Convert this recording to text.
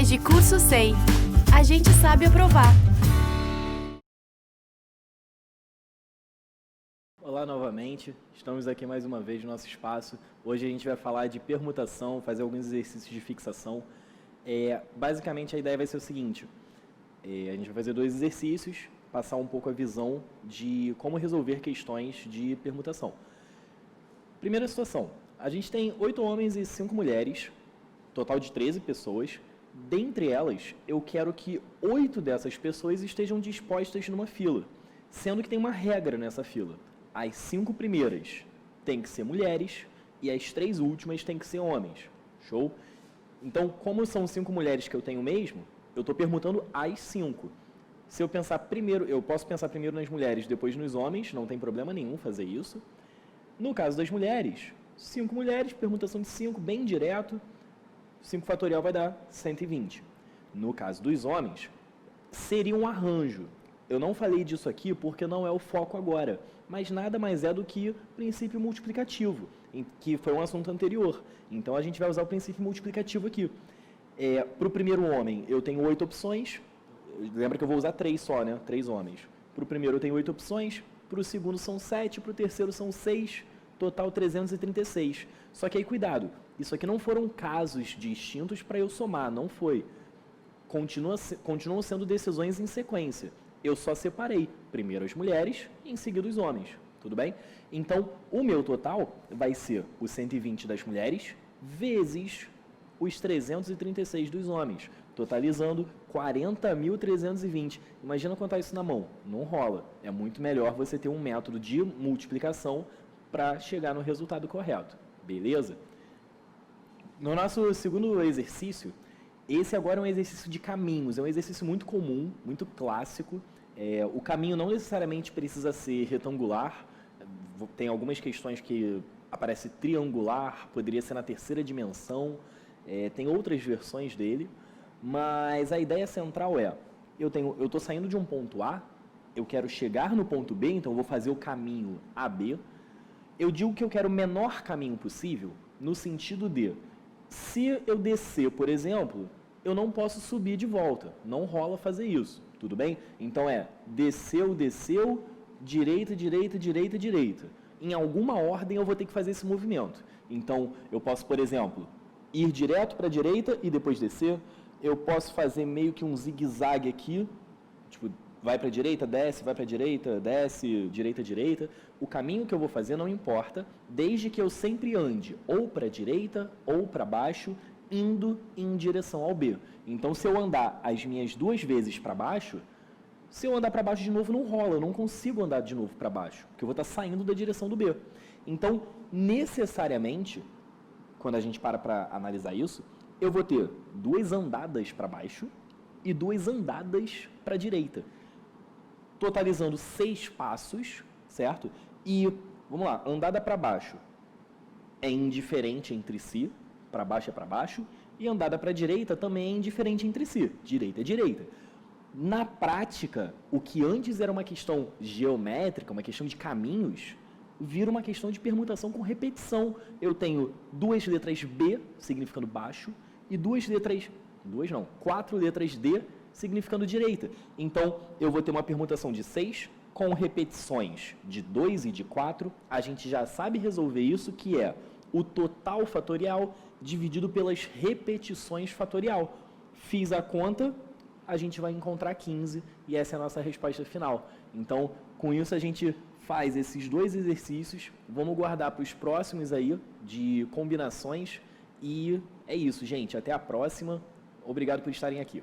EJE Curso SEI. A gente sabe aprovar. Olá novamente, estamos aqui mais uma vez no nosso espaço. Hoje a gente vai falar de permutação, fazer alguns exercícios de fixação. Basicamente a ideia vai ser o seguinte, a gente vai fazer 2 exercícios, passar um pouco a visão de como resolver questões de permutação. Primeira situação, a gente tem 8 homens e 5 mulheres, total de 13 pessoas. Dentre elas, eu quero que 8 dessas pessoas estejam dispostas numa fila, sendo que tem uma regra nessa fila. As 5 primeiras têm que ser mulheres e as 3 últimas têm que ser homens. Show? Então, como são 5 mulheres que eu tenho mesmo, eu estou permutando as 5. Se eu pensar primeiro, eu posso pensar primeiro nas mulheres, depois nos homens, não tem problema nenhum fazer isso. No caso das mulheres, 5 mulheres, permutação de 5, bem direto, 5 fatorial vai dar 120. No caso dos homens, seria um arranjo. Eu não falei disso aqui porque não é o foco agora, mas nada mais é do que princípio multiplicativo, que foi um assunto anterior. Então, a gente vai usar o princípio multiplicativo aqui. Para o primeiro homem, eu tenho 8 opções. Lembra que eu vou usar 3 só, né? 3 homens. Para o primeiro, eu tenho 8 opções. Para o segundo, são 7. Para o terceiro, são 6. Total, 336. Só que aí, cuidado. Isso aqui não foram casos distintos para eu somar, não foi. Continuam sendo decisões em sequência. Eu só separei primeiro as mulheres e em seguida os homens, tudo bem? Então, o meu total vai ser os 120 das mulheres vezes os 336 dos homens, totalizando 40.320. Imagina contar isso na mão, não rola. É muito melhor você ter um método de multiplicação para chegar no resultado correto, beleza? No nosso segundo exercício, esse agora é um exercício de caminhos, é um exercício muito comum, muito clássico. O caminho não necessariamente precisa ser retangular, tem algumas questões que aparece triangular, poderia ser na terceira dimensão, tem outras versões dele, mas a ideia central eu estou saindo de um ponto A, eu quero chegar no ponto B, então eu vou fazer o caminho AB. Eu digo que eu quero o menor caminho possível, no sentido de, se eu descer, por exemplo, eu não posso subir de volta, não rola fazer isso, tudo bem? Então desceu, desceu, direita, direita, direita, direita. Em alguma ordem eu vou ter que fazer esse movimento. Então, eu posso, por exemplo, ir direto para a direita e depois descer. Eu posso fazer meio que um zigue-zague aqui, tipo, vai para a direita, desce, vai para a direita, desce, direita, direita. O caminho que eu vou fazer não importa, desde que eu sempre ande ou para a direita ou para baixo, indo em direção ao B. Então, se eu andar as minhas 2 vezes para baixo, se eu andar para baixo de novo, não rola, eu não consigo andar de novo para baixo, porque eu vou estar saindo da direção do B. Então, necessariamente, quando a gente para analisar isso, eu vou ter 2 andadas para baixo e 2 andadas para a direita, totalizando 6 passos, certo? E, vamos lá, andada para baixo é indiferente entre si, para baixo é para baixo, e andada para a direita também é indiferente entre si, direita é direita. Na prática, o que antes era uma questão geométrica, uma questão de caminhos, vira uma questão de permutação com repetição. Eu tenho 2 letras B, significando baixo, e 4 letras D, significando direita. Então, eu vou ter uma permutação de 6, com repetições de 2 e de 4. A gente já sabe resolver isso, que é o total fatorial dividido pelas repetições fatorial. Fiz a conta, a gente vai encontrar 15, e essa é a nossa resposta final. Então, com isso, a gente faz esses 2 exercícios, vamos guardar para os próximos aí, de combinações, e é isso, gente. Até a próxima. Obrigado por estarem aqui.